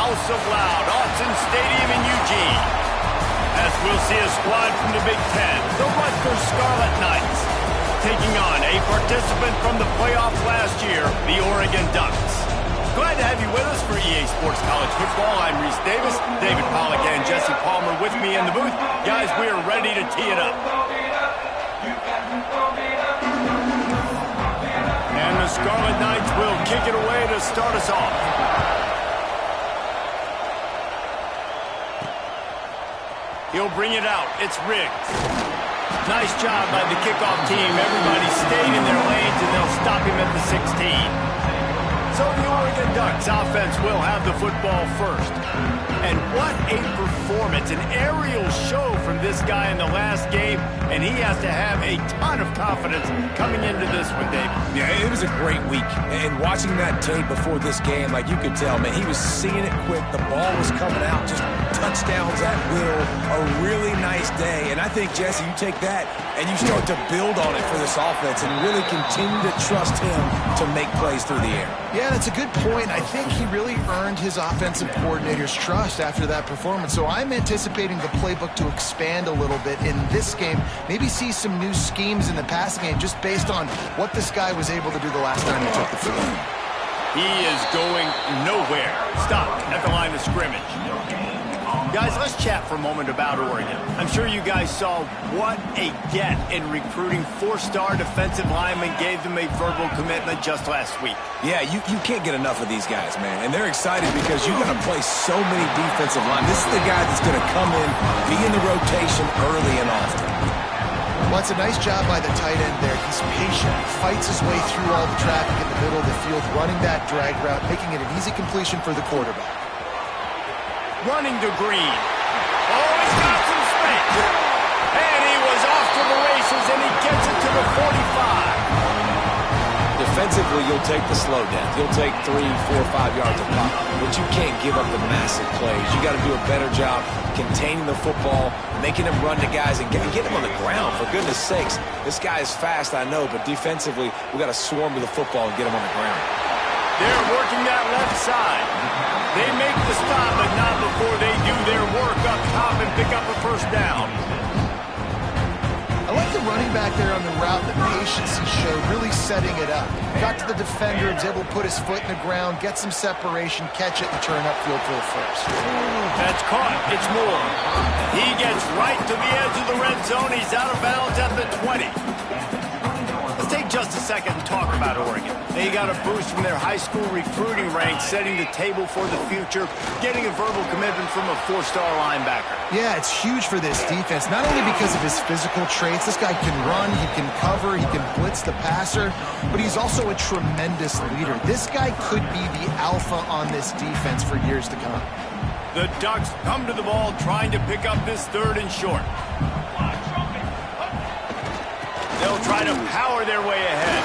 House of Loud, Autzen Stadium in Eugene. As we'll see a squad from the Big Ten, the Rutgers Scarlet Knights, taking on a participant from the playoffs last year, the Oregon Ducks. Glad to have you with us for EA Sports College Football. I'm Reese Davis, David Pollack and Jesse Palmer with me in the booth. Guys, we are ready to tee it up. And the Scarlet Knights will kick it away to start us off. He'll bring it out. It's Riggs. Nice job by the kickoff team. Everybody stayed in their lanes, and they'll stop him at the 16. So the Oregon Ducks offense will have the football first. And what a performance, an aerial show from this guy in the last game, and he has to have a ton of confidence coming into this one, Dave. Yeah, it was a great week. And watching that tape before this game, like you could tell, man, he was seeing it quick. The ball was coming out, just touchdowns at will. A really nice day. And I think, Jesse, you take that and you start to build on it for this offense and really continue to trust him to make plays through the air. Yeah, that's a good point. I think he really earned his offensive coordinator's trust after that performance. So I'm anticipating the playbook to expand a little bit in this game. Maybe see some new schemes in the passing game just based on what this guy was able to do the last time he took the field. He is going nowhere. Stopped at the line of scrimmage. Guys, let's chat for a moment about Oregon. I'm sure you guys saw what a get in recruiting four-star defensive linemen gave them a verbal commitment just last week. Yeah, you can't get enough of these guys, man. And they're excited because you're going to play so many defensive linemen. This is the guy that's going to come in, be in the rotation early and often. Well, it's a nice job by the tight end there. He's patient, fights his way through all the traffic in the middle of the field, running that drag route, making it an easy completion for the quarterback. Running to Green. Oh, he's got some space. And he was off to the races, and he gets it to the 45. Defensively, you'll take the slow down. You'll take 3, 4, 5 yards of pop. But you can't give up the massive plays. You got to do a better job containing the football, making him run to guys, and get him on the ground. For goodness sakes, this guy is fast, I know, but defensively, we got to swarm to the football and get him on the ground. They're working that left side. They make the stop, but not before they do their work up top and pick up a first down. I like the running back there on the route, the patience he showed, really setting it up. Got to the defender, was able to put his foot in the ground, get some separation, catch it, and turn upfield for the first. That's caught. It's Moore. He gets right to the edge of the red zone. He's out of bounds at the 20. Let's take just a second and talk about Oregon. They got a boost from their high school recruiting ranks, setting the table for the future, getting a verbal commitment from a four-star linebacker. Yeah, it's huge for this defense, not only because of his physical traits. This guy can run, he can cover, he can blitz the passer, but he's also a tremendous leader. This guy could be the alpha on this defense for years to come. The Ducks come to the ball trying to pick up this third and short. They'll try to power their way ahead.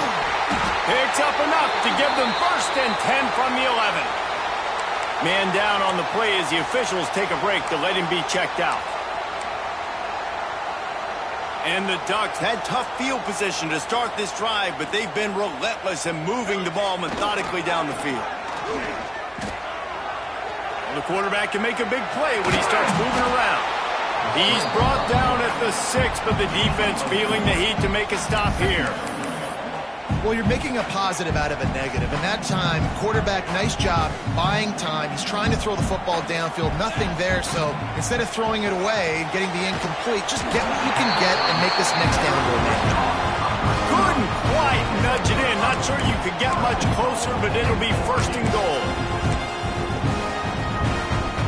Picks up enough to give them 1st and 10 from the 11. Man down on the play as the officials take a break to let him be checked out. And the Ducks had tough field position to start this drive, but they've been relentless in moving the ball methodically down the field. Well, the quarterback can make a big play when he starts moving around. He's brought down at the 6, but the defense feeling the heat to make a stop here. Well, you're making a positive out of a negative. And that time, quarterback, nice job, buying time. He's trying to throw the football downfield. Nothing there, so instead of throwing it away and getting the incomplete, just get what you can get and make this next down go manageable. Couldn't quite nudge it in. Not sure you could get much closer, but it'll be 1st and goal.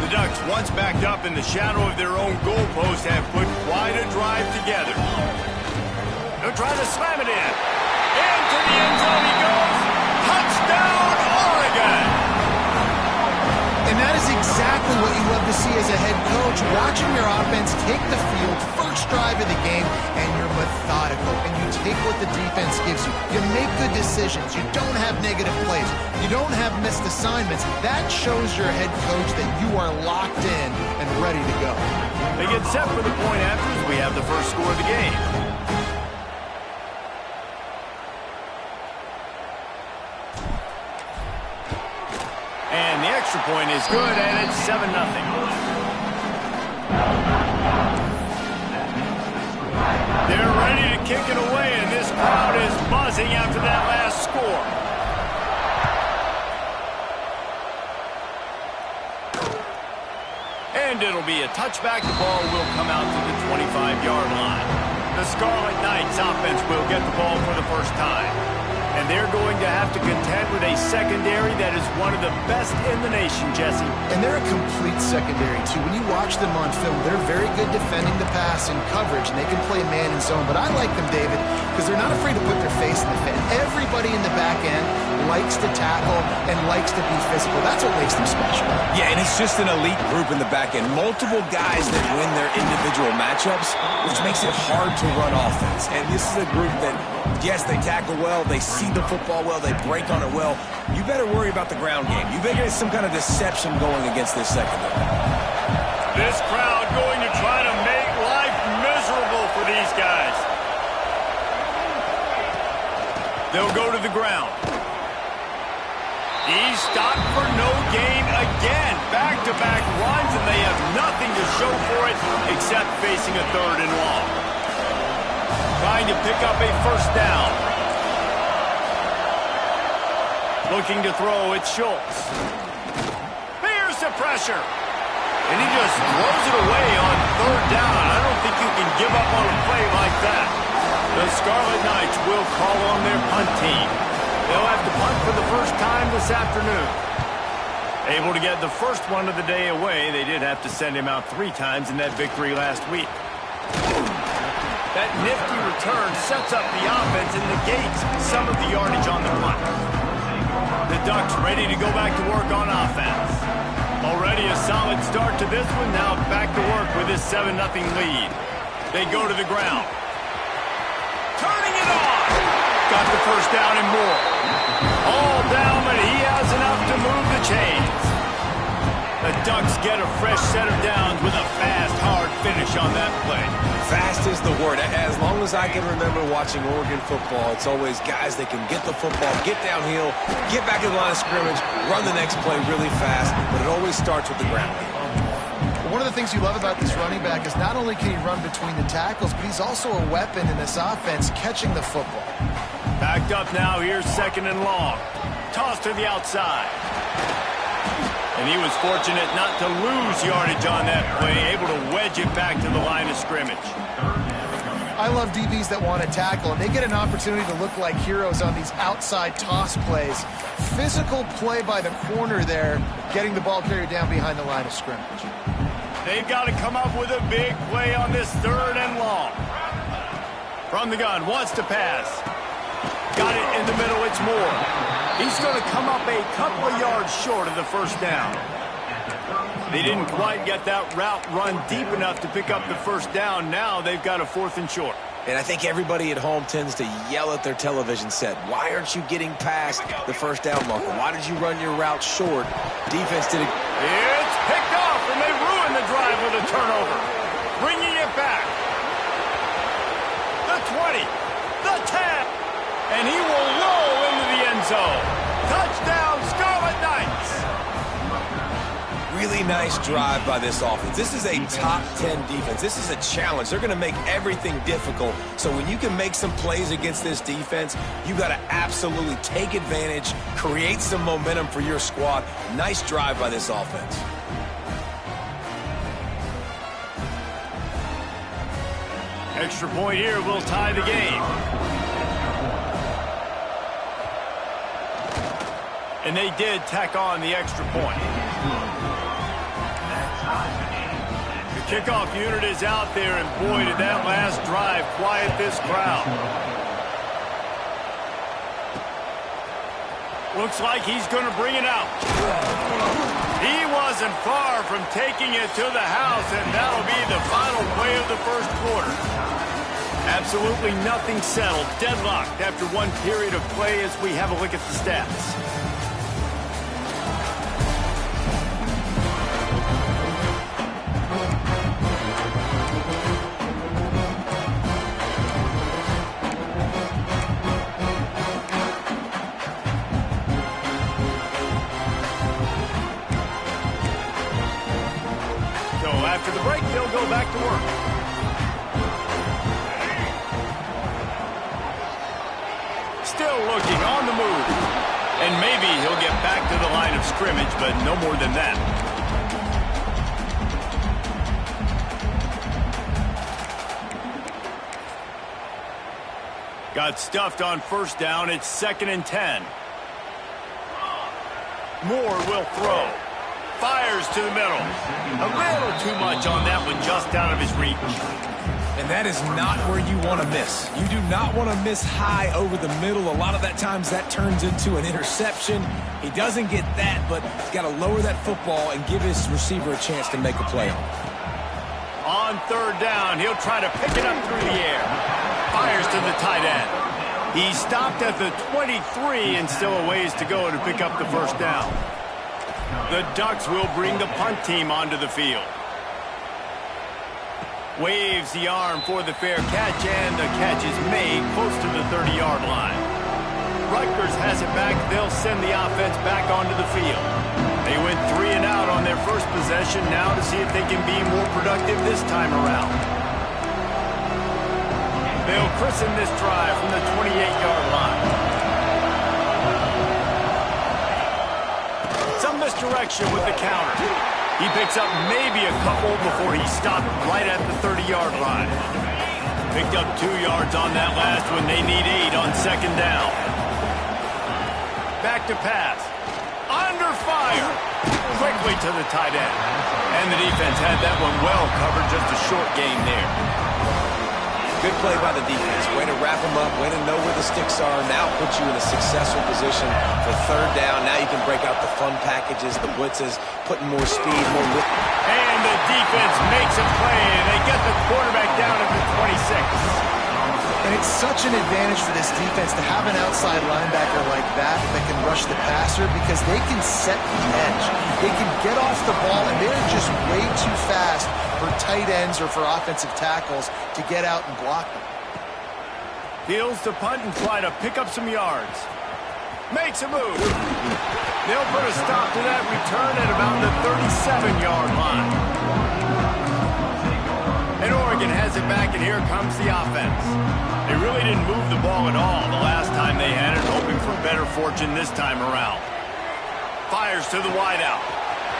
The Ducks, once backed up in the shadow of their own goalpost, have put quite a drive together. They'll try to slam it in. Into the end zone he goes. Touchdown, Oregon! And that is exactly what you love to see as a head coach. Watching your offense take the field, first drive of the game, and you're methodical. And you take what the defense gives you. You make good decisions. You don't have negative plays. You don't have missed assignments. That shows your head coach that you are locked in and ready to go. They get set for the point after as we have the first score of the game. extra point is good, and it's 7-0. They're ready to kick it away, and this crowd is buzzing after that last score. And it'll be a touchback. The ball will come out to the 25-yard line. The Scarlet Knights offense will get the ball for the first time. And they're going to have to contend with a secondary that is one of the best in the nation, Jesse. And they're a complete secondary, too. When you watch them on film, they're very good defending the pass and coverage, and they can play man and zone. But I like them, David, because they're not afraid to put their face in the fan. Everybody in the back end likes to tackle and likes to be physical. That's what makes them special. Yeah, and it's just an elite group in the back end. Multiple guys that win their individual matchups, which makes it hard to run offense. And this is a group that, yes, they tackle well, they see the football well, they break on it well. You better worry about the ground game. You better get some kind of deception going against this secondary. This crowd going to try to make life miserable for these guys. They'll go to the ground. He's stopped for no gain again. Back-to-back runs, and they have nothing to show for it except facing a 3rd and long. Trying to pick up a first down. Looking to throw, it's Schultz. Here's the pressure. And he just throws it away on 3rd down. I don't think you can give up on a play like that. The Scarlet Knights will call on their punt team. They'll have to punt for the first time this afternoon. Able to get the first one of the day away. They did have to send him out 3 times in that victory last week. That nifty return sets up the offense and negates some of the yardage on the punt. The Ducks ready to go back to work on offense. Already a solid start to this one. Now back to work with this 7-0 lead. They go to the ground. Turning it on. Got the first down and more. All down, but he has enough to move the chains. The Ducks get a fresh set of downs with a fast, hard finish on that play. Fast is the word. As long as I can remember watching Oregon football, it's always guys that can get the football, get downhill, get back in the line of scrimmage, run the next play really fast, but it always starts with the ground game. One of the things you love about this running back is not only can he run between the tackles, but he's also a weapon in this offense catching the football. Backed up now, here's 2nd and long. Toss to the outside. And he was fortunate not to lose yardage on that play, able to wedge it back to the line of scrimmage. I love DBs that want to tackle, and they get an opportunity to look like heroes on these outside toss plays. Physical play by the corner there, getting the ball carried down behind the line of scrimmage. They've got to come up with a big play on this 3rd and long. From the gun, wants to pass. Got it in the middle, it's Moore. He's going to come up a couple of yards short of the first down. They didn't quite get that route run deep enough to pick up the first down. Now they've got a 4th and short. And I think everybody at home tends to yell at their television set. Why aren't you getting past the first down marker? Why did you run your route short? Defense did it. It's picked off, and they ruin the drive with a turnover. Bringing it back. The 20, the 10, and he will roll into the end zone. Touchdown, Scarlet Knights. Really nice drive by this offense. This is a top 10 defense. This is a challenge. They're going to make everything difficult. So when you can make some plays against this defense, you got to absolutely take advantage, create some momentum for your squad. Nice drive by this offense. Extra point here will tie the game. And they did tack on the extra point. The kickoff unit is out there, and boy, did that last drive quiet this crowd. Looks like he's going to bring it out. He wasn't far from taking it to the house, and that'll be the final play of the first quarter. Absolutely nothing settled, deadlocked after one period of play as we have a look at the stats. work. Still looking on the move. And maybe he'll get back to the line of scrimmage, but no more than that. Got stuffed on first down. It's 2nd and 10. Moore will throw. Fires to the middle. A little too much on that one, just out of his reach. And that is not where you want to miss. You do not want to miss high over the middle. A lot of that times that turns into an interception. He doesn't get that, but he's got to lower that football and give his receiver a chance to make a play on it. On 3rd down, he'll try to pick it up through the air. Fires to the tight end. He stopped at the 23 and still a ways to go to pick up the first down. The Ducks will bring the punt team onto the field. Waves the arm for the fair catch, and the catch is made close to the 30-yard line. Rutgers has it back. They'll send the offense back onto the field. They went 3 and out on their first possession, now to see if they can be more productive this time around. They'll christen this drive from the 28-yard line. Some misdirection with the counter. He picks up maybe a couple before he stopped right at the 30-yard line. Picked up 2 yards on that last one. They need 8 on 2nd down. Back to pass. Under fire. Quickly to the tight end. And the defense had that one well covered. Just a short gain there. Good play by the defense. Way to wrap them up. Way to know where the sticks are. Now puts you in a successful position for 3rd down. Now you can break out the fun packages, the blitzes, putting more speed, more lift. And the defense makes a play, and they get the quarterback down at the 26. And it's such an advantage for this defense to have an outside linebacker like that can rush the passer, because they can set the edge. They can get off the ball, and they're just way too fast for tight ends or for offensive tackles to get out and block them. Fields to punt and try to pick up some yards. Makes a move. They'll put a stop to that return at about the 37-yard line. And Oregon has it back, and here comes the offense. They really didn't move the ball at all the last time they had it, hoping for better fortune this time around. Fires to the wideout.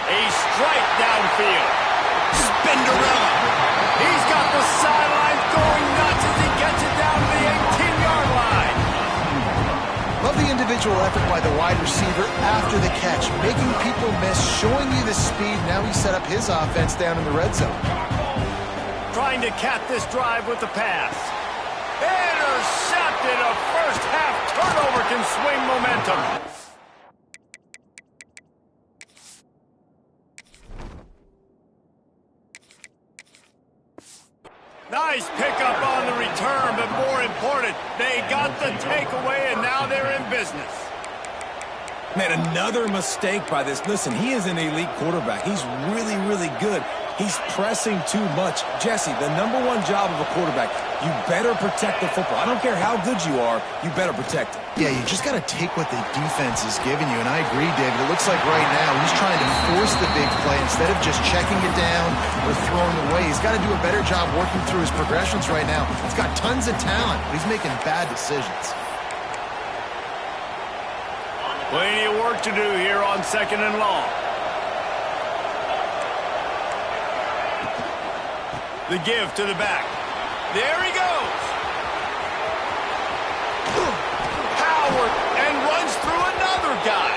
A strike downfield. Spinderella. He's got the sidelines going nuts as he gets it down to the 18-yard line. Love the individual effort by the wide receiver after the catch, making people miss, showing you the speed. Now he set up his offense down in the red zone. Trying to cap this drive with the pass. Intercepted. A first-half turnover can swing momentum. Nice pickup on the return, but more important, they got the takeaway, and now they're in business. Man, another mistake by this. Listen, he is an elite quarterback. He's really, really good. He's pressing too much. Jesse, the #1 job of a quarterback, you better protect the football. I don't care how good you are, you better protect it. Yeah, you just got to take what the defense is giving you, and I agree, David. It looks like right now he's trying to force the big play instead of just checking it down or throwing away. He's got to do a better job working through his progressions right now. He's got tons of talent, but he's making bad decisions. Plenty of work to do here on 2nd and long. The give to the back. There he goes. Howard, and runs through another guy.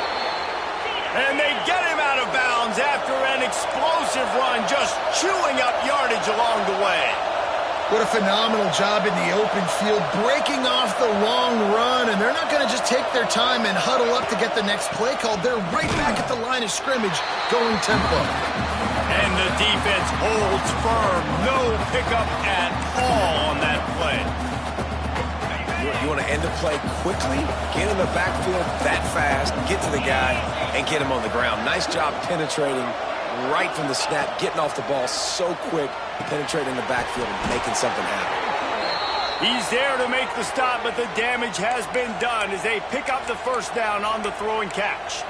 And they get him out of bounds after an explosive run, just chewing up yardage along the way. What a phenomenal job in the open field, breaking off the long run, and they're not going to just take their time and huddle up to get the next play called. They're right back at the line of scrimmage, going tempo. And the defense holds firm. No pickup at all on that play. You want to end the play quickly, get in the backfield that fast, get to the guy, and get him on the ground. Nice job penetrating right from the snap, getting off the ball so quick, penetrating the backfield and making something happen. He's there to make the stop, but the damage has been done as they pick up the first down on the throw and catch.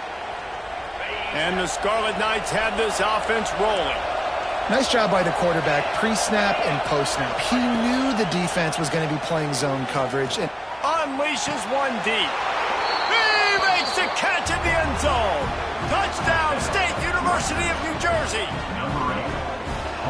And the Scarlet Knights have this offense rolling. Nice job by the quarterback, pre-snap and post-snap. He knew the defense was going to be playing zone coverage. And unleashes one deep. He makes the catch in the end zone. Touchdown, State University of New Jersey.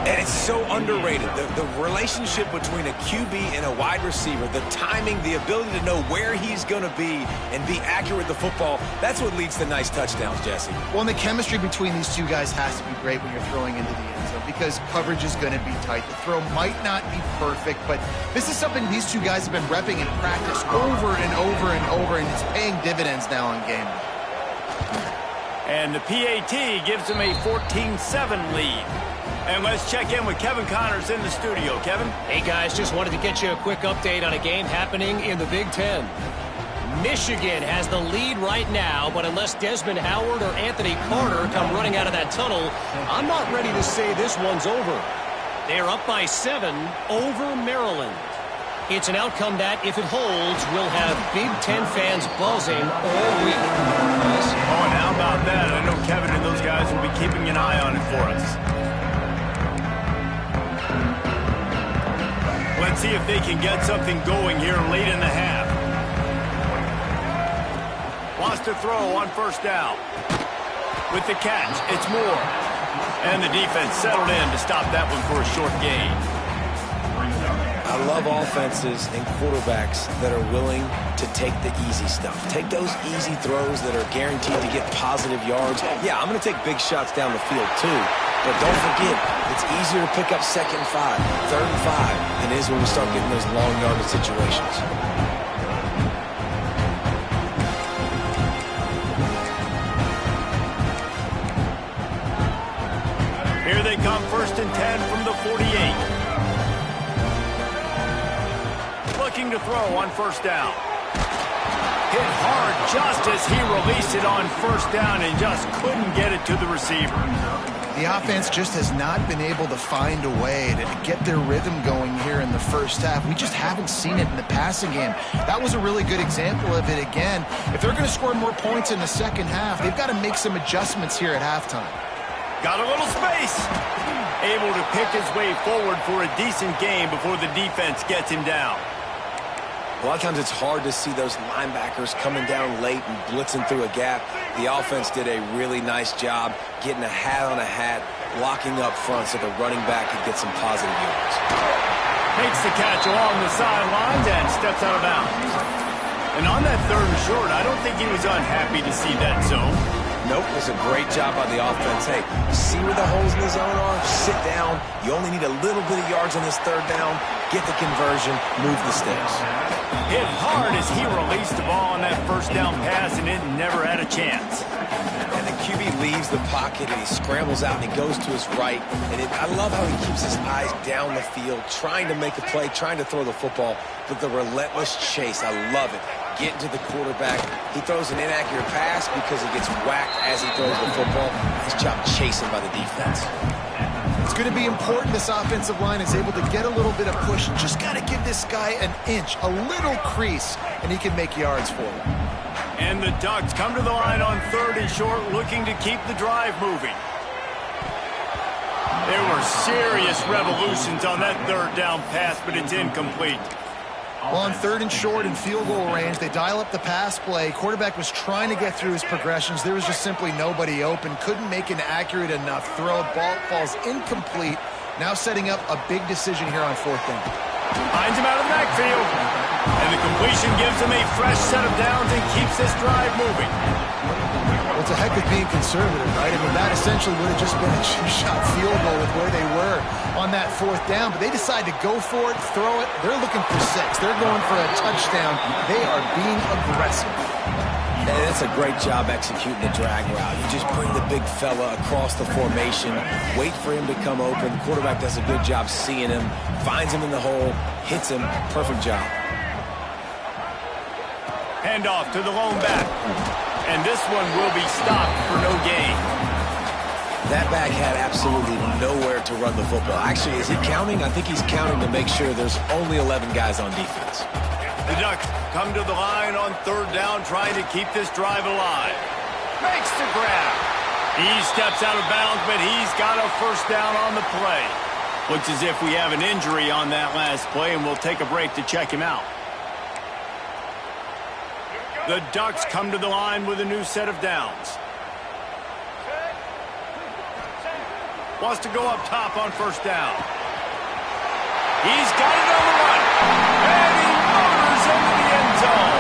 And it's so underrated. The relationship between a QB and a wide receiver, the timing, the ability to know where he's going to be and be accurate with the football, that's what leads to nice touchdowns, Jesse. Well, and the chemistry between these two guys has to be great when you're throwing into the end zone because coverage is going to be tight. The throw might not be perfect, but this is something these two guys have been repping in practice over and over and over, and it's paying dividends now on game day. And the PAT gives them a 14-7 lead. And let's check in with Kevin Connors in the studio. Kevin? Hey, guys, just wanted to get you a quick update on a game happening in the Big Ten. Michigan has the lead right now, but unless Desmond Howard or Anthony Carter come running out of that tunnel, I'm not ready to say this one's over. They're up by 7 over Maryland. It's an outcome that, if it holds, will have Big Ten fans buzzing all week. Oh, and how about that? I know Kevin and those guys will be keeping an eye on it for us. Let's see if they can get something going here late in the half. Wants to throw on first down. With the catch, it's Moore. And the defense settled in to stop that one for a short gain. I love offenses and quarterbacks that are willing to take the easy stuff. Take those easy throws that are guaranteed to get positive yards. Yeah, I'm going to take big shots down the field too. But don't forget, it's easier to pick up 2nd and 5, 3rd and 5 than it is when we start getting those long yardage situations. Here they come, 1st and 10 from the 48. Looking to throw on first down. Hit hard just as he released it on first down and just couldn't get it to the receiver. The offense just has not been able to find a way to get their rhythm going here in the first half. We just haven't seen it in the passing game. That was a really good example of it again. If they're going to score more points in the second half, they've got to make some adjustments here at halftime. Got a little space. Able to pick his way forward for a decent game before the defense gets him down. A lot of times it's hard to see those linebackers coming down late and blitzing through a gap. The offense did a really nice job getting a hat on a hat, locking up front so the running back could get some positive yards. Makes the catch along the sidelines and steps out of bounds. And on that 3rd and short, I don't think he was unhappy to see that zone. Nope, it was a great job by the offense. Hey, see where the holes in the zone are? Sit down. You only need a little bit of yards on this 3rd down. Get the conversion, move the sticks. Hit hard as he released the ball on that first down pass, and it never had a chance. And the QB leaves the pocket, and he scrambles out, and he goes to his right. And I love how he keeps his eyes down the field, trying to make a play, trying to throw the football, but the relentless chase, I love it. Getting to the quarterback. He throws an inaccurate pass because he gets whacked as he throws the football. Nice job chasing by the defense. It's going to be important this offensive line is able to get a little bit of push. Just got to give this guy an inch, a little crease, and he can make yards for him. And the Ducks come to the line on 3rd and short, looking to keep the drive moving. There were serious revolutions on that 3rd down pass, but it's incomplete. Well, on 3rd and short and field goal range, they dial up the pass play. Quarterback was trying to get through his progressions. There was just simply nobody open. Couldn't make an accurate enough throw. Ball falls incomplete. Now setting up a big decision here on 4th down. Finds him out of the backfield. And the completion gives him a fresh set of downs and keeps this drive moving. Well, it's a heck of being conservative, right? I mean, that essentially would have just been a 2-shot field goal with where they were on that 4th down. But they decide to go for it, throw it. They're looking for 6. They're going for a touchdown. They are being aggressive. And that's a great job executing the drag route. You just bring the big fella across the formation, wait for him to come open. The quarterback does a good job seeing him, finds him in the hole, hits him. Perfect job. Handoff to the lone back. And this one will be stopped for no gain. That back had absolutely nowhere to run the football. Actually, is he counting? I think he's counting to make sure there's only 11 guys on defense. The Ducks come to the line on 3rd down, trying to keep this drive alive. Makes the grab. He steps out of bounds, but he's got a first down on the play. Looks as if we have an injury on that last play, and we'll take a break to check him out. The Ducks come to the line with a new set of downs. Wants to go up top on first down. He's got it on the run. And he motors into the end zone.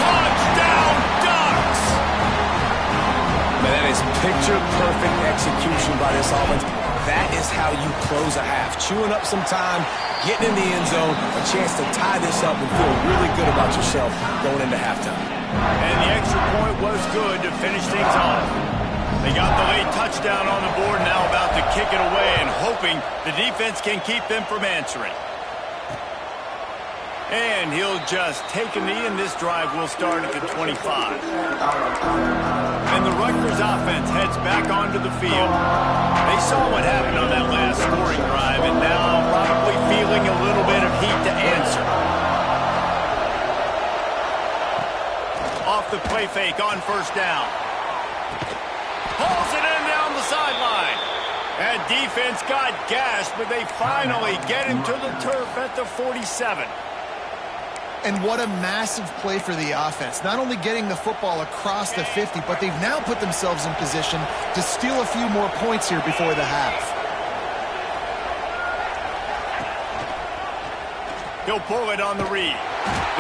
Touchdown, Ducks! Man, that is picture-perfect execution by this offense. That is how you close a half. Chewing up some time, getting in the end zone, a chance to tie this up and feel really good about yourself going into halftime. And the extra point was good to finish things off. They got the late touchdown on the board, now about to kick it away and hoping the defense can keep them from answering. And he'll just take a knee, and this drive will start at the 25. And the Rutgers offense heads back onto the field. They saw what happened on that last scoring drive, and now probably feeling a little bit of heat to answer. Off the play fake on first down. Pulls it in down the sideline. And defense got gashed, but they finally get him to the turf at the 47. And what a massive play for the offense. Not only getting the football across the 50, but they've now put themselves in position to steal a few more points here before the half. He'll pull it on the read.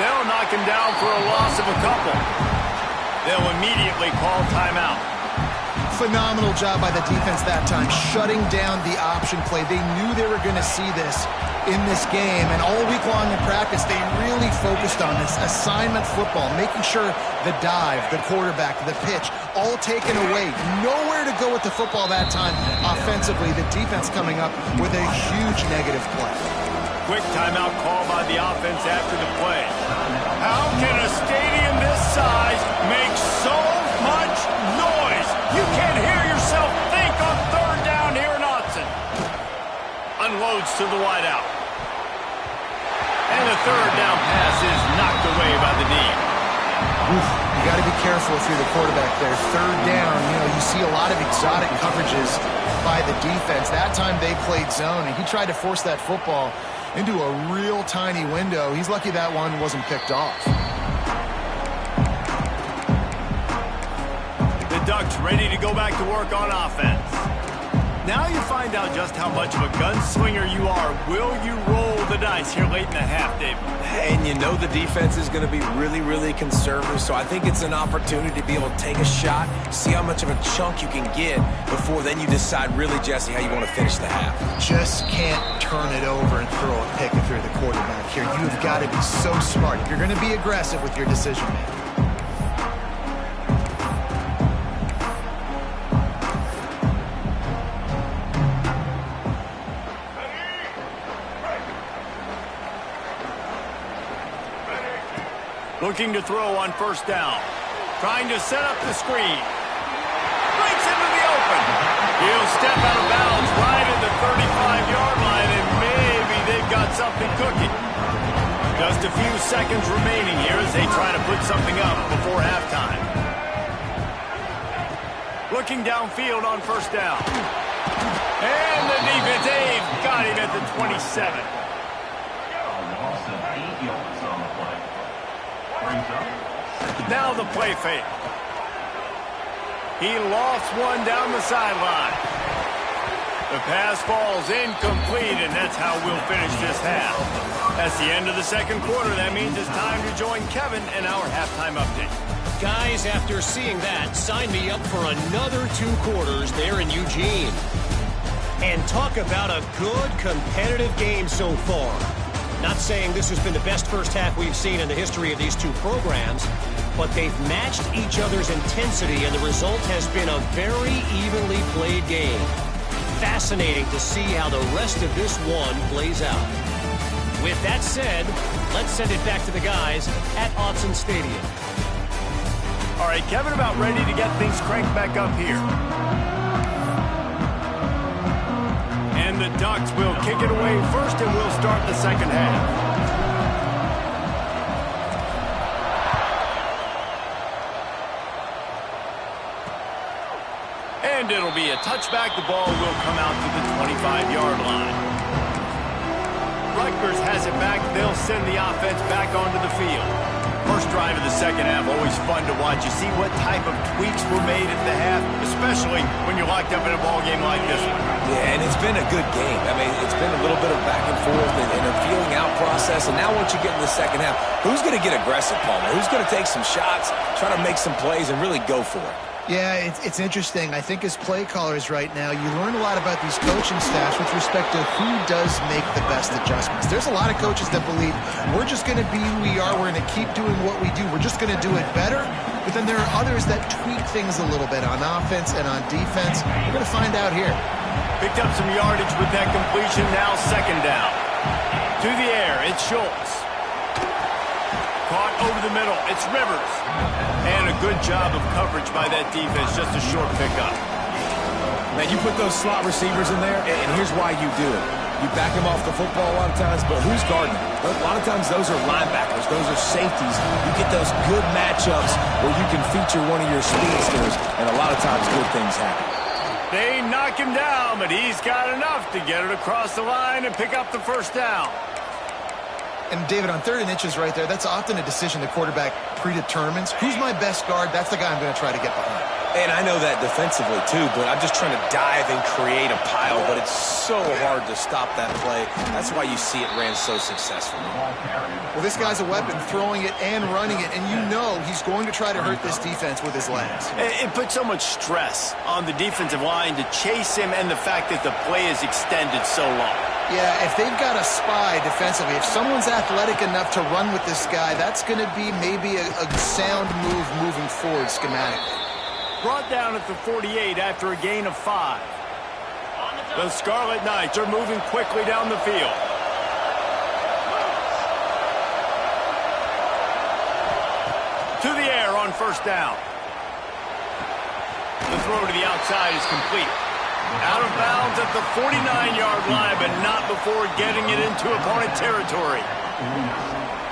They'll knock him down for a loss of a couple. They'll immediately call timeout. Phenomenal job by the defense that time, shutting down the option play. They knew they were going to see this in this game, and all week long in practice, they really focused on this assignment football, making sure the dive, the quarterback, the pitch, all taken away. Nowhere to go with the football that time offensively. The defense coming up with a huge negative play. Quick timeout call by the offense after the play. How can a stadium this size make so much noise? You can't hear yourself think on third down here in Autzen. Unloads to the wideout. And the third down pass is knocked away by the knee. You got to be careful if you're the quarterback there. Third down, you see a lot of exotic coverages by the defense. That time they played zone, and he tried to force that football into a real tiny window. He's lucky that one wasn't picked off. The Ducks ready to go back to work on offense. Now you find out just how much of a gunslinger you are. Will you roll the dice here late in the half, David? And you know the defense is going to be really, really conservative, so I think it's an opportunity to be able to take a shot, see how much of a chunk you can get before then you decide really, Jesse, how you want to finish the half. Just can't turn it over and throw a pick if you're the quarterback here. You've got to be so smart if you're going to be aggressive with your decision making. Looking to throw on first down. Trying to set up the screen. Breaks into the open. He'll step out of bounds right at the 35-yard line, and maybe they've got something cooking. Just a few seconds remaining here as they try to put something up before halftime. Looking downfield on first down. And the defense, they've got him at the 27. Now the play fake. He lofts one down the sideline. The pass falls incomplete, and that's how we'll finish this half. That's the end of the second quarter. That means it's time to join Kevin in our halftime update. Guys, after seeing that, sign me up for another 2 quarters there in Eugene. And talk about a good competitive game so far. Not saying this has been the best first half we've seen in the history of these 2 programs, but they've matched each other's intensity, and the result has been a very evenly played game. Fascinating to see how the rest of this one plays out. With that said, let's send it back to the guys at Autzen Stadium. All right, Kevin, about ready to get things cranked back up here. And the Ducks will kick it away first, and we'll start the second half. And it'll be a touchback. The ball will come out to the 25-yard line. Rutgers has it back. They'll send the offense back onto the field. First drive of the second half, always fun to watch. You see what type of tweaks were made at the half, especially when you're locked up in a ball game like this one. Yeah, and it's been a good game. I mean, it's been a little bit of back and forth and a feeling out process. And now once you get in the second half, who's going to get aggressive, Palmer? Who's going to take some shots, try to make some plays, and really go for it? Yeah, it's interesting. I think as play callers right now, you learn a lot about these coaching staffs with respect to who does make the best adjustments. There's a lot of coaches that believe we're just going to be who we are. We're going to keep doing what we do. We're just going to do it better. But then there are others that tweak things a little bit on offense and on defense. We're going to find out here. Picked up some yardage with that completion. Now second down. To the air, it's Schultz. Caught over the middle. It's Rivers. And a good job of coverage by that defense. Just a short pickup. Man, you put those slot receivers in there, and here's why you do it. You back them off the football a lot of times, but who's guarding them? A lot of times those are linebackers. Those are safeties. You get those good matchups where you can feature one of your speedsters, and a lot of times good things happen. They knock him down, but he's got enough to get it across the line and pick up the first down. And, David, on 3rd and inches right there, that's often a decision the quarterback predetermines. Who's my best guard? That's the guy I'm going to try to get behind. And I know that defensively, too, but I'm just trying to dive and create a pile, but it's so hard to stop that play. That's why you see it ran so successfully. Well, this guy's a weapon, throwing it and running it, and you know he's going to try to hurt this defense with his legs. It puts so much stress on the defensive line to chase him and the fact that the play is extended so long. Yeah, if they've got a spy defensively, if someone's athletic enough to run with this guy, that's going to be maybe a sound move moving forward schematically. Brought down at the 48 after a gain of 5. The Scarlet Knights are moving quickly down the field. To the air on first down. The throw to the outside is complete. Out of bounds at the 49-yard line, but not before getting it into opponent territory.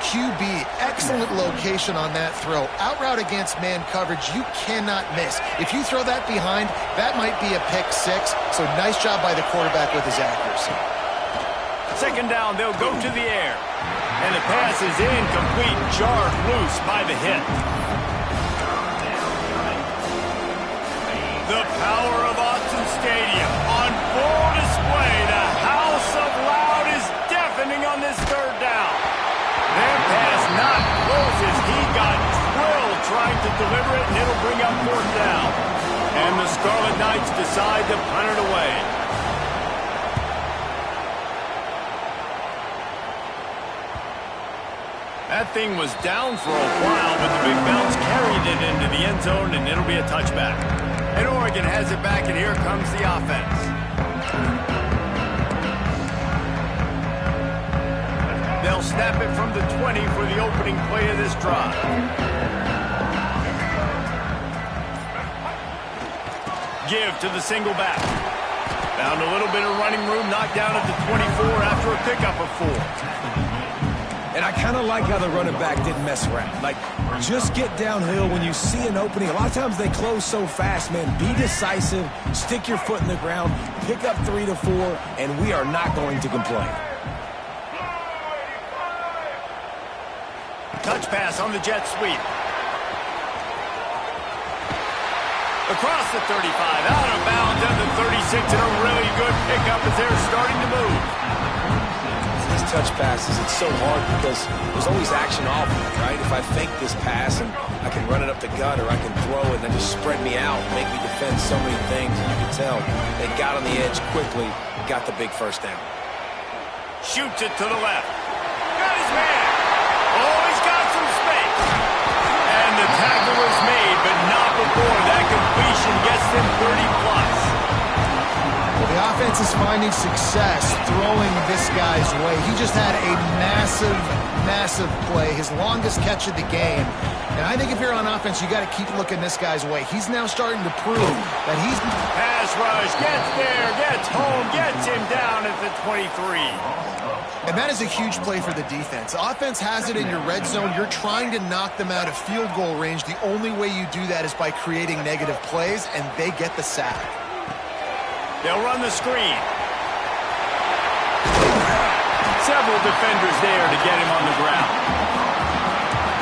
QB, excellent location on that throw. Out route against man coverage, you cannot miss. If you throw that behind, that might be a pick 6. So nice job by the quarterback with his accuracy. Second down, they'll go to the air. And the pass is incomplete, jarred loose by the hit. The power of Autzen Stadium on full display. The House of Loud is deafening on this third down. Their pass not close as he got drilled trying to deliver it, and it'll bring up fourth down. And the Scarlet Knights decide to punt it away. That thing was down for a while, but the big bounce carried it into the end zone, and it'll be a touchback. And Oregon has it back, and here comes the offense. They'll snap it from the 20 for the opening play of this drive. Give to the single back. Found a little bit of running room, knocked down at the 24 after a pickup of 4. And I kind of like how the running back didn't mess around. Like, just get downhill when you see an opening. A lot of times they close so fast, man. Be decisive, stick your foot in the ground, pick up 3 to 4, and we are not going to complain. Touch pass on the jet sweep. Across the 35, out of bounds at the 36, and a really good pickup as they're starting to move. These touch passes, it's so hard because there's always action off of it, right? If I fake this pass and I can run it up the gut or I can throw it and then just spread me out and make me defend so many things, and you can tell they got on the edge quickly, got the big first down. Shoots it to the left. Got his man. Oh, he's got some space. And the tackle was made, but not before that completion gets them 30-plus. Well, the offense is finding success throwing this guy's way. He just had a massive play, his longest catch of the game. And I think if you're on offense, you got to keep looking this guy's way. He's now starting to prove that he's... Pass rush, gets there, gets home, gets him down at the 23. And that is a huge play for the defense. Offense has it in your red zone. You're trying to knock them out of field goal range. The only way you do that is by creating negative plays, and they get the sack. They'll run the screen. Several defenders there to get him on the ground.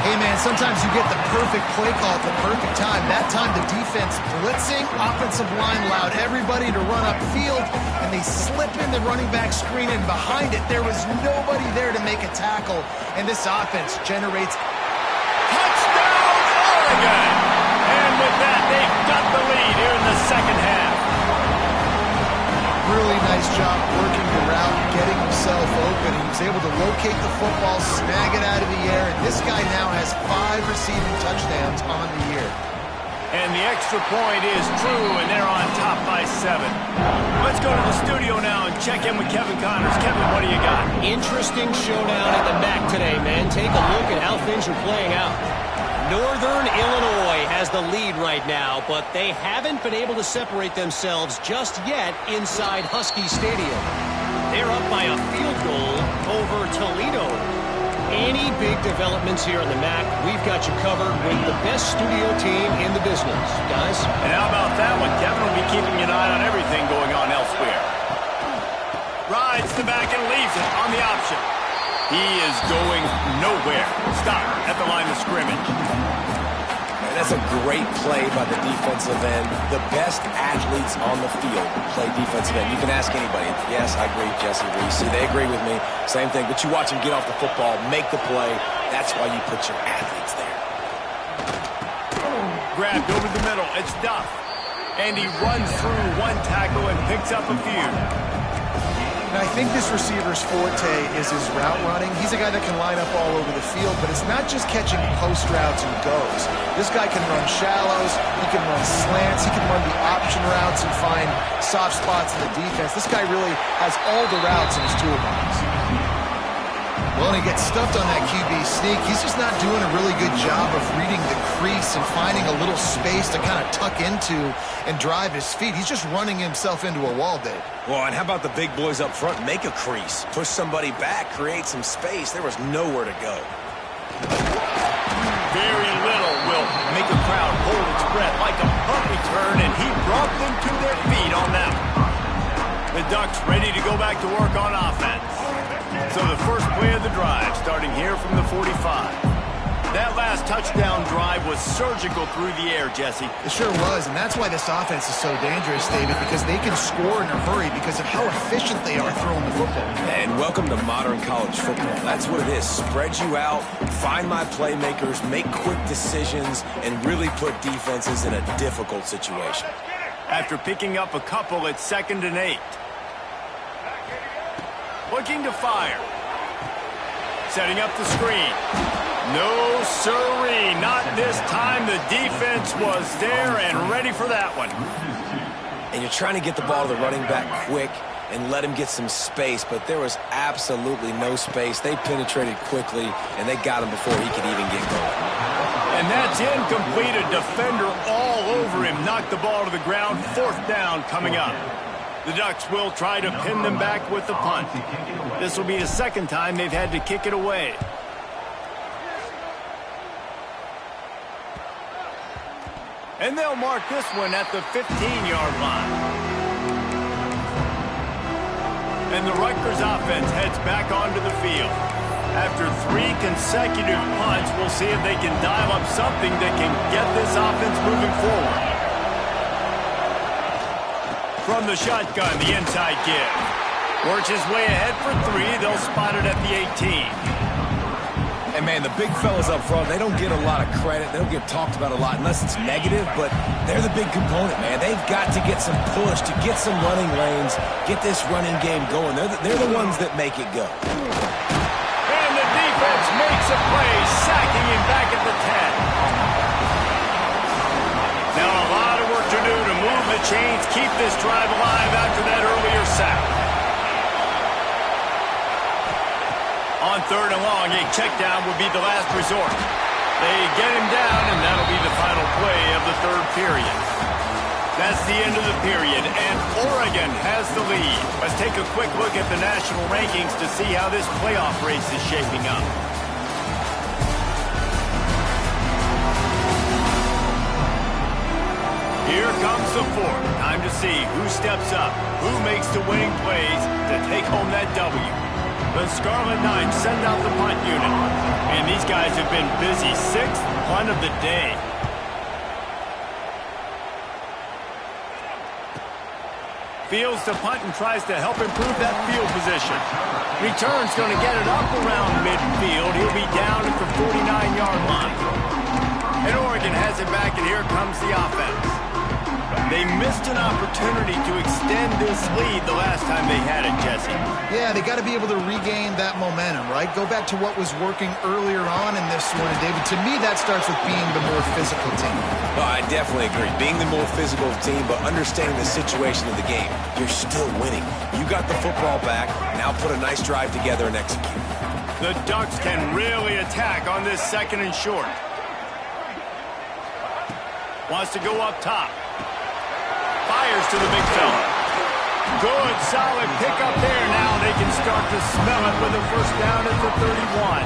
Hey, man, sometimes you get the perfect play call at the perfect time. That time the defense blitzing, offensive line allowed everybody to run upfield, and they slip in the running back screen, and behind it there was nobody there to make a tackle, and this offense generates... Touchdown, Oregon! And with that, they've got the lead here in the second half. Really nice job working the route, getting himself open. He was able to locate the football, snag it out of the air, and this guy now has 5 receiving touchdowns on the year. And the extra point is true, and they're on top by 7. Let's go to the studio now and check in with Kevin Connors. Kevin, what do you got? Interesting showdown at the MAC today, man. Take a look at how things are playing out. Northern Illinois has the lead right now, but they haven't been able to separate themselves just yet inside Husky Stadium. They're up by a field goal over Toledo. Any big developments here in the MAC, we've got you covered with the best studio team in the business, guys. And how about that one? Kevin will be keeping an eye on everything going on elsewhere. Rides the back and leaves it on the option. He is going nowhere. Stop at the line of scrimmage. And that's a great play by the defensive end. The best athletes on the field play defensive end. You can ask anybody. Yes, I agree, Jesse Reese. They agree with me. Same thing. But you watch him get off the football, make the play. That's why you put your athletes there. Grabbed over the middle. It's Duff. And he runs through one tackle and picks up a few. And I think this receiver's forte is his route running. He's a guy that can line up all over the field, but it's not just catching post routes and goes. This guy can run shallows, he can run slants, he can run the option routes and find soft spots in the defense. This guy really has all the routes in his toolbox. Well, and he gets stuffed on that QB sneak. He's just not doing a really good job of reading the crease and finding a little space to kind of tuck into and drive his feet. He's just running himself into a wall, Dave. Well, and how about the big boys up front? Make a crease. Push somebody back. Create some space. There was nowhere to go. Very little will make a crowd hold its breath like a punt return, and he brought them to their feet on that one. The Ducks ready to go back to work on offense. So the first play of the drive starting here from the 45. That last touchdown drive was surgical through the air, Jesse. It sure was, and that's why this offense is so dangerous, David, because they can score in a hurry because of how efficient they are throwing the football. And welcome to modern college football. That's what it is. Spread you out, find my playmakers, make quick decisions, and really put defenses in a difficult situation. After picking up a couple, it's 2nd and 8. Looking to fire. Setting up the screen. No, sirree, not this time. The defense was there and ready for that one. And you're trying to get the ball to the running back quick and let him get some space, but there was absolutely no space. They penetrated quickly, and they got him before he could even get going. And that's incomplete. A defender all over him. Knocked the ball to the ground. 4th down coming up. The Ducks will try to pin them back with the punt. This will be the 2nd time they've had to kick it away. And they'll mark this one at the 15-yard line. And the Rutgers offense heads back onto the field. After 3 consecutive punts, we'll see if they can dial up something that can get this offense moving forward. From the shotgun, the inside give. Works his way ahead for 3. They'll spot it at the 18. And, man, the big fellas up front, they don't get a lot of credit. They don't get talked about a lot unless it's negative, but they're the big component, man. They've got to get some push, to get some running lanes, get this running game going. They're the ones that make it go. And the defense makes a play, sacking him back at the 10. Now a lot of work to do to move the chains, keep this drive alive after that earlier sack. On 3rd and long, a check down would be the last resort. They get him down, and that'll be the final play of the 3rd period. That's the end of the period, and Oregon has the lead. Let's take a quick look at the national rankings to see how this playoff race is shaping up. Here comes the fourth. Time to see who steps up, who makes the winning plays to take home that W. The Scarlet Knights send out the punt unit. And these guys have been busy. Sixth punt of the day. Fields the punt and tries to help improve that field position. Return's going to get it up around midfield. He'll be down at the 49-yard line. And Oregon has it back, and here comes the offense. They missed an opportunity to extend this lead the last time they had it, Jesse. Yeah, they got to be able to regain that momentum, right? Go back to what was working earlier on in this one. And David, to me, that starts with being the more physical team. Oh, I definitely agree. Being the more physical team, but understanding the situation of the game. You're still winning. You got the football back. Now put a nice drive together and execute. The Ducks can really attack on this second and short. Wants to go up top. Fires to the big fella. Good, solid pickup there. Now they can start to smell it with a first down at the 31.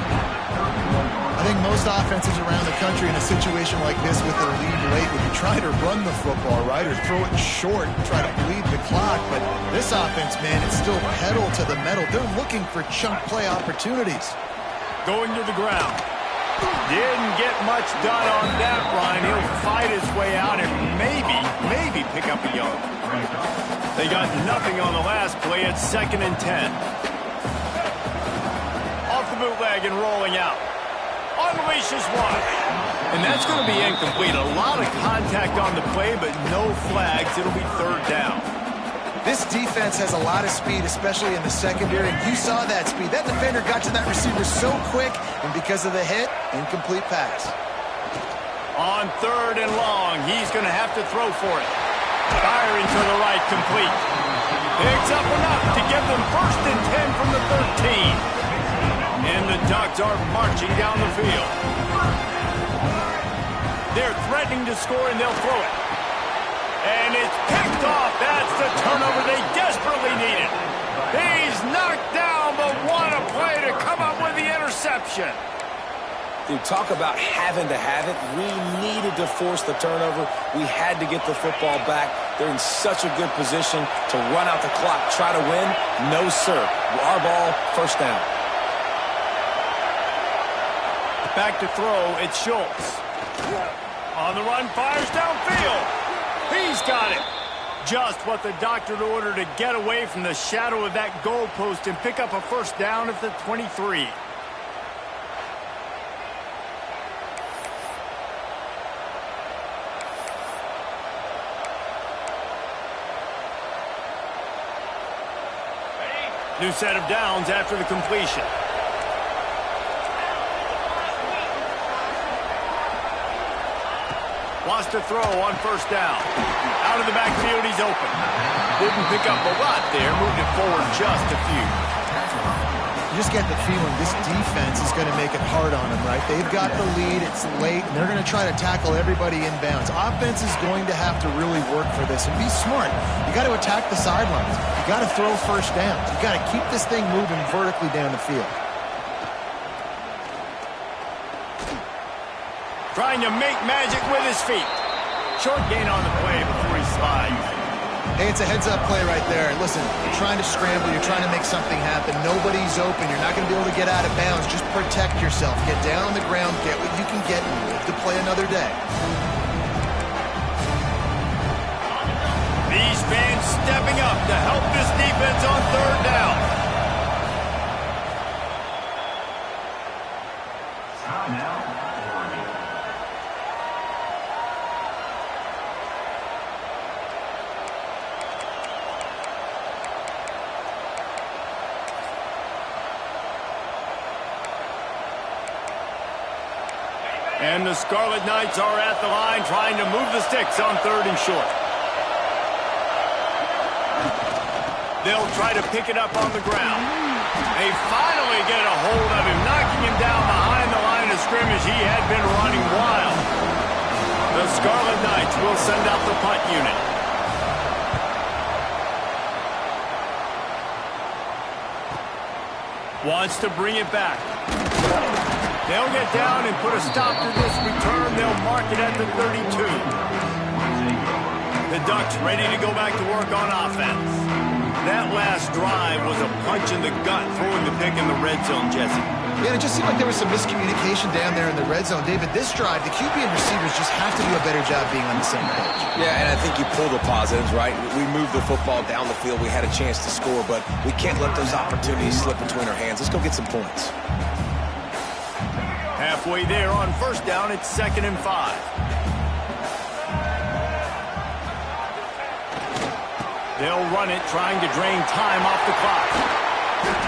I think most offenses around the country in a situation like this with their lead late would be trying to run the football, right, or throw it short and try to bleed the clock. But this offense, man, it's still pedal to the metal. They're looking for chunk play opportunities. Going to the ground. Didn't get much done on that run. He'll fight his way out and maybe pick up a yard. They got nothing on the last play. It's 2nd and 10. Off the bootleg and rolling out. Unleashes one. And that's going to be incomplete. A lot of contact on the play, but no flags. It'll be 3rd down. This defense has a lot of speed, especially in the secondary, and you saw that speed. That defender got to that receiver so quick, and because of the hit, incomplete pass. On 3rd and long, he's going to have to throw for it. Firing to the right, complete. Picks up enough to give them 1st and 10 from the 13. And the Ducks are marching down the field. They're threatening to score, and they'll throw it. And it's picked off. That's the turnover they desperately needed. He's knocked down, but what a play to come up with the interception. Dude, talk about having to have it. We needed to force the turnover. We had to get the football back. They're in such a good position to run out the clock, try to win. No, sir. Our ball, 1st down. Back to throw, it's Schultz. On the run, fires downfield. He's got it. Just what the doctor ordered to get away from the shadow of that goalpost and pick up a 1st down at the 23. New set of downs after the completion. Wants to throw on 1st down. Out of the backfield, he's open. Didn't pick up a lot there. Moved it forward just a few. You just get the feeling this defense is going to make it hard on them, right? They've got the lead. It's late, and they're going to try to tackle everybody inbounds. Offense is going to have to really work for this and be smart. You got to attack the sidelines. You got to throw 1st downs. You got to keep this thing moving vertically down the field. Trying to make magic with his feet. Short gain on the play before he slides. Hey, it's a heads-up play right there. Listen, you're trying to scramble. You're trying to make something happen. Nobody's open. You're not going to be able to get out of bounds. Just protect yourself. Get down on the ground. Get what you can get and live to play another day. These fans stepping up to help this defense on 3rd down. And the Scarlet Knights are at the line trying to move the sticks on 3rd and short. They'll try to pick it up on the ground. They finally get a hold of him, knocking him down behind the line of scrimmage. He had been running wild. The Scarlet Knights will send out the punt unit. Wants to bring it back. They'll get down and put a stop to this return. They'll mark it at the 32. The Ducks ready to go back to work on offense. That last drive was a punch in the gut, throwing the pick in the red zone, Jesse. Yeah, it just seemed like there was some miscommunication down there in the red zone. David, this drive, the QB and receivers just have to do a better job being on the same page. Yeah, and I think you pull the positives, right? We moved the football down the field. We had a chance to score, but we can't let those opportunities slip between our hands. Let's go get some points. Halfway there on first down, it's 2nd and 5. They'll run it, trying to drain time off the clock.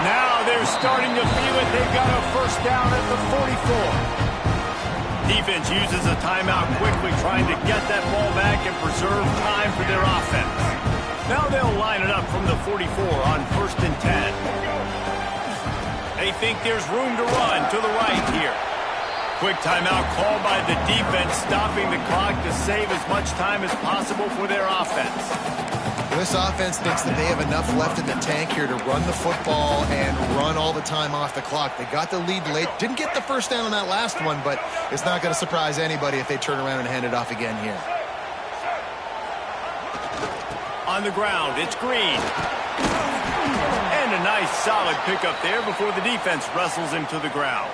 Now they're starting to feel it. They've got a first down at the 44. Defense uses a timeout quickly, trying to get that ball back and preserve time for their offense. Now they'll line it up from the 44 on 1st and 10. They think there's room to run to the right here. Quick timeout called by the defense, stopping the clock to save as much time as possible for their offense. This offense thinks that they have enough left in the tank here to run the football and run all the time off the clock. They got the lead late. Didn't get the first down on that last one, but it's not going to surprise anybody if they turn around and hand it off again here. On the ground, it's Green. And a nice solid pickup there before the defense wrestles him to the ground.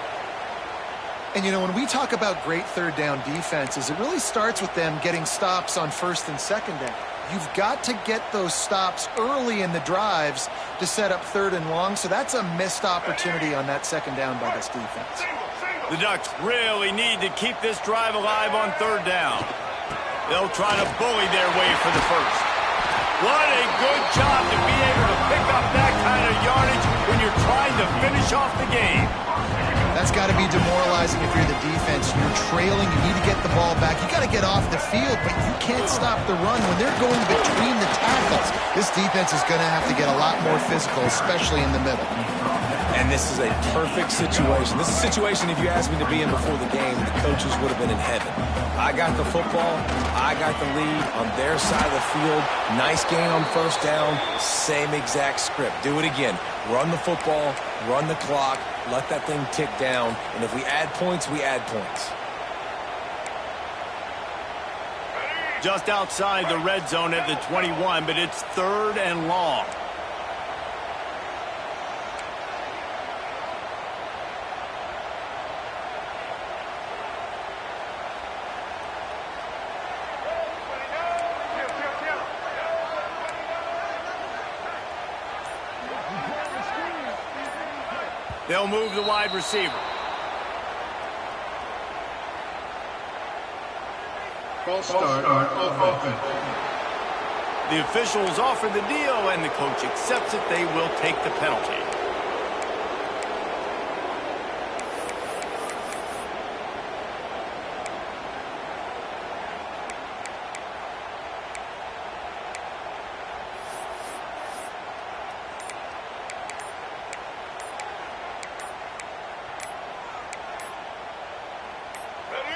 And, you know, when we talk about great third down defenses, it really starts with them getting stops on 1st and 2nd down. You've got to get those stops early in the drives to set up 3rd and long, so that's a missed opportunity on that 2nd down by this defense. The Ducks really need to keep this drive alive on 3rd down. They'll try to bully their way for the first. What a good job to be able to pick up that kind of yardage when you're trying to finish off the game. That's got to be demoralizing if you're the defense. You're trailing. You need to get the ball back. You got to get off the field, but you can't stop the run when they're going between the tackles. This defense is going to have to get a lot more physical, especially in the middle. And this is a perfect situation. This is a situation, if you asked me to be in before the game, the coaches would have been in heaven. I got the football. I got the lead on their side of the field. Nice gain on first down. Same exact script. Do it again. Run the football. Run the clock. Let that thing tick down. And if we add points, we add points. Just outside the red zone at the 21, but it's 3rd and long. They'll move the wide receiver. False start on offense. The officials offer the deal, and the coach accepts it. They will take the penalty.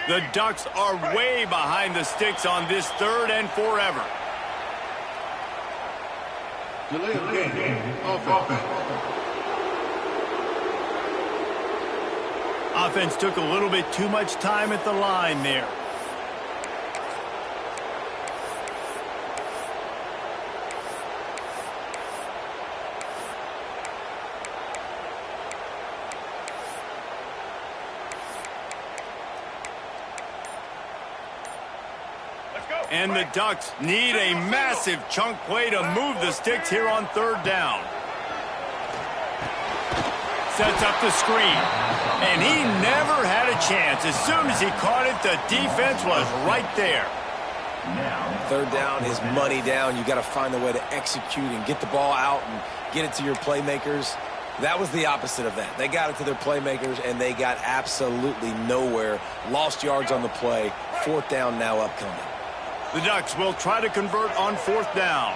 The Ducks are way behind the sticks on this 3rd and forever. Delay of game, offense. Offense took a little bit too much time at the line there. And the Ducks need a massive chunk play to move the sticks here on 3rd down. Sets up the screen. And he never had a chance. As soon as he caught it, the defense was right there. 3rd down is money down. You got to find a way to execute and get the ball out and get it to your playmakers. That was the opposite of that. They got it to their playmakers, and they got absolutely nowhere. Lost yards on the play. 4th down now upcoming. The Ducks will try to convert on 4th down.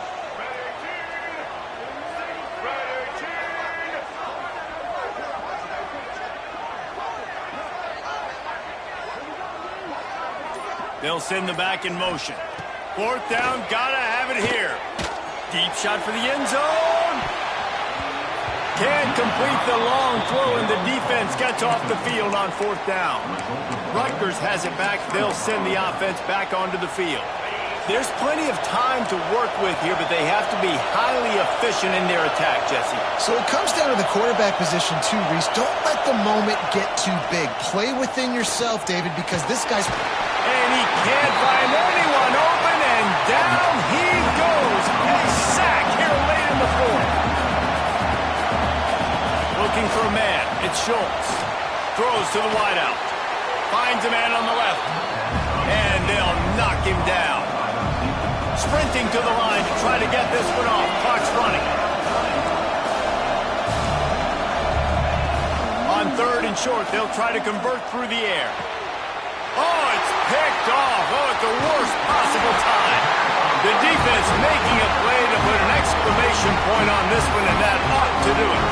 They'll send the back in motion. 4th down, gotta have it here. Deep shot for the end zone. Can't complete the long throw, and the defense gets off the field on 4th down. Rutgers has it back. They'll send the offense back onto the field. There's plenty of time to work with here, but they have to be highly efficient in their attack, Jesse. So it comes down to the quarterback position too, Reese. Don't let the moment get too big. Play within yourself, David, because this guy's... And he can't find anyone open, and down he goes. A sack here late in the fourth. Looking for a man. It's Schultz. Throws to the wideout. Finds a man on the left. And they'll knock him down. Sprinting to the line to try to get this one off. Clock's running. On third and short, they'll try to convert through the air. Oh, it's picked off. Oh, at the worst possible time. The defense making a play to put an exclamation point on this one, and that ought to do it.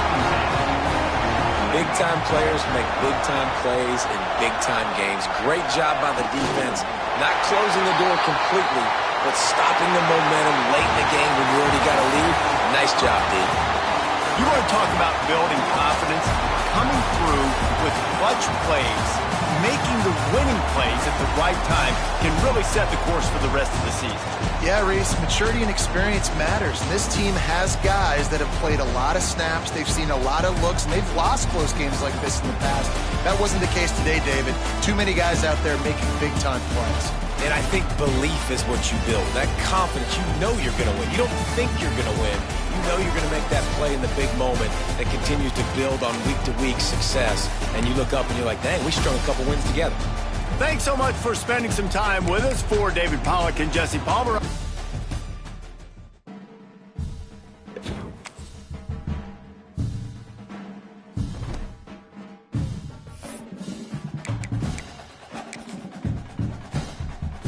Big-time players make big-time plays in big-time games. Great job by the defense. Not closing the door completely, but stopping the momentum late in the game when you already got a lead. Nice job, D. You want to talk about building confidence? Coming through with clutch plays, making the winning plays at the right time can really set the course for the rest of the season. Yeah, Reese, maturity and experience matters. And this team has guys that have played a lot of snaps. They've seen a lot of looks, and they've lost close games like this in the past. That wasn't the case today, David. Too many guys out there making big-time plays. And I think belief is what you build. That confidence, you know you're going to win. You don't think you're going to win. You know you're going to make that play in the big moment that continues to build on week-to-week success. And you look up and you're like, dang, we strung a couple wins together. Thanks so much for spending some time with us. For David Pollack and Jesse Palmer.